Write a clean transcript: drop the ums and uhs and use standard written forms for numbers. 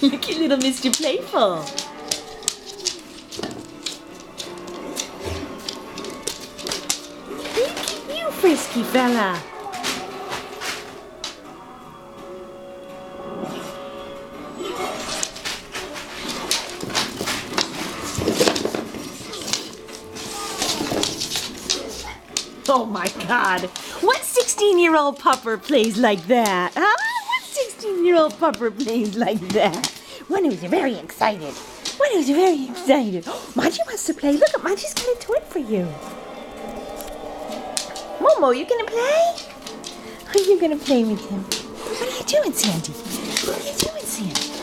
Look at little Mr. Playful. Look at you, frisky fella. Oh my God, what 16-year-old pupper plays like that, huh? What 16-year-old pupper plays like that? One who's very excited. One who's very excited. Oh, Monty wants to play. Look, Monty's got a toy for you. Momo, you gonna play? Are you gonna play with him? What are you doing, Sandy? What are you doing, Sandy?